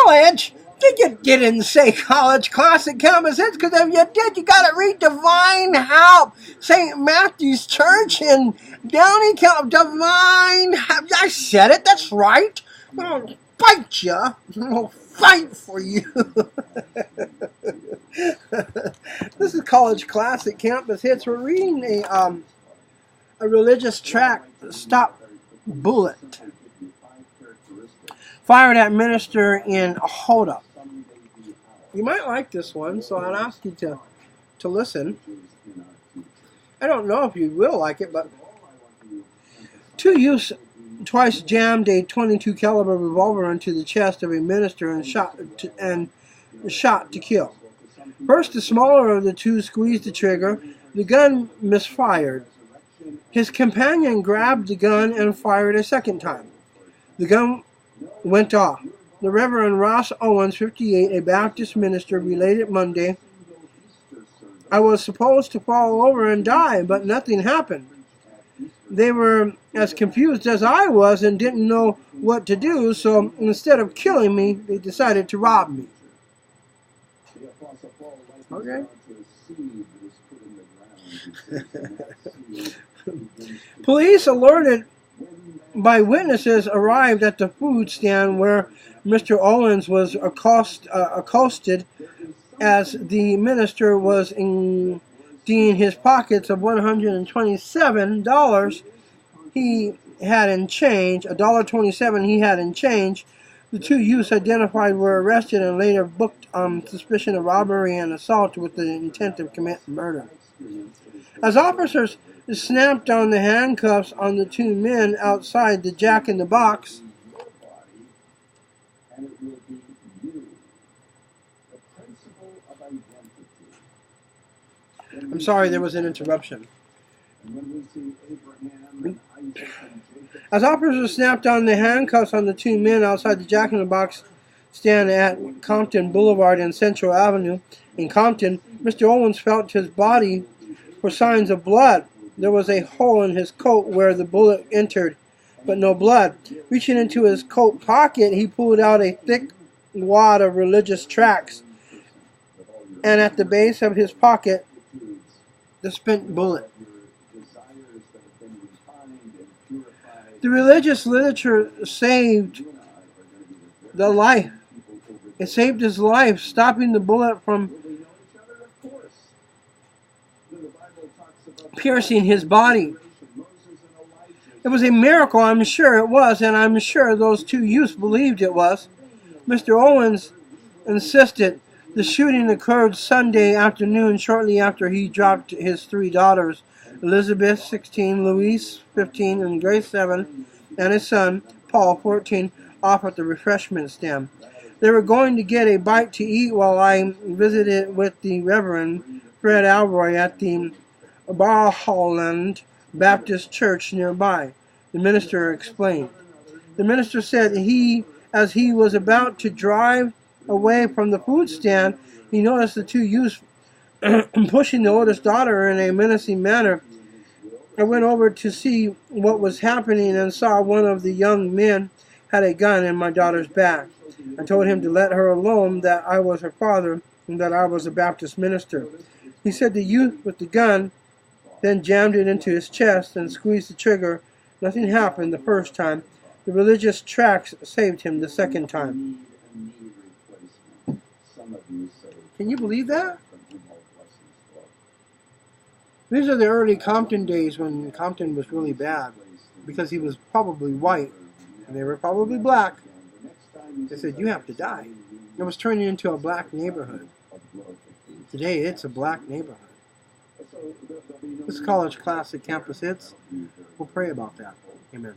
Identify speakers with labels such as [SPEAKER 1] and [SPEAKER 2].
[SPEAKER 1] college? You didn't say college classic campus hits, because if you did, you got to read Devine Help. St.Matthews Church in Downey, Devine. I said it. That's right. I'll bite you. I'll fight for you. This is College Classic Campus Hits. We're reading a religious tract, Stop Bullet, fired at minister in Hoda. You might like this one, so I'd ask you to listen. I don't know if you will like it, but two youths twice jammed a .22 caliber revolver into the chest of a minister and shot to kill. First, the smaller of the two squeezed the trigger. The gun misfired. His companion grabbed the gun and fired a second time. The gun went off. The Reverend Ross Owens, 58, a Baptist minister, related Monday, "I was supposed to fall over and die, but nothing happened. They were as confused as I was and didn't know what to do, so instead of killing me, they decided to rob me." Okay. Police alerted by witnesses arrived at the food stand where Mr. Owens was accosted as the minister was emptying his pockets of $127 he had in change, $1.27 he had in change. The two youths identified were arrested and later booked on suspicion of robbery and assault with the intent to commit murder. As officers snapped on the handcuffs on the two men outside the Jack in the Box, I'm sorry, there was an interruption. As officers snapped on the handcuffs on the two men outside the Jack in the Box stand at Compton Boulevard and Central Avenue in Compton, Mr. Owens felt his body for signs of blood. There was a hole in his coat where the bullet entered, but no blood. Reaching into his coat pocket, he pulled out a thick wad of religious tracts, and at the base of his pocket, the spent bullet. The religious literature saved the life. It saved his life, stopping the bullet from piercing his body. It was a miracle, I'm sure it was, and I'm sure those two youths believed it was. Mr. Owens insisted the shooting occurred Sunday afternoon, shortly after he dropped his three daughters, Elizabeth, 16, Louise, 15, and Grace, 7, and his son, Paul, 14, off at the refreshment stand. They were going to get a bite to eat while I visited with the Reverend Fred Alroy at the Barholland Baptist Church nearby, the minister explained. The minister said as he was about to drive away from the food stand, he noticed the two youths pushing the oldest daughter in a menacing manner. I went over to see what was happening and saw one of the young men had a gun in my daughter's back. I told him to let her alone, that I was her father and that I was a Baptist minister. He said the youth with the gun then jammed it into his chest and squeezed the trigger. Nothing happened the first time. The religious tracts saved him the second time. Can you believe that? These are the early Compton days when Compton was really bad, because he was probably white and they were probably black. They said, "You have to die." It was turning into a black neighborhood. Today it's a black neighborhood. This is College Classic Campus Hits. We'll pray about that. Amen.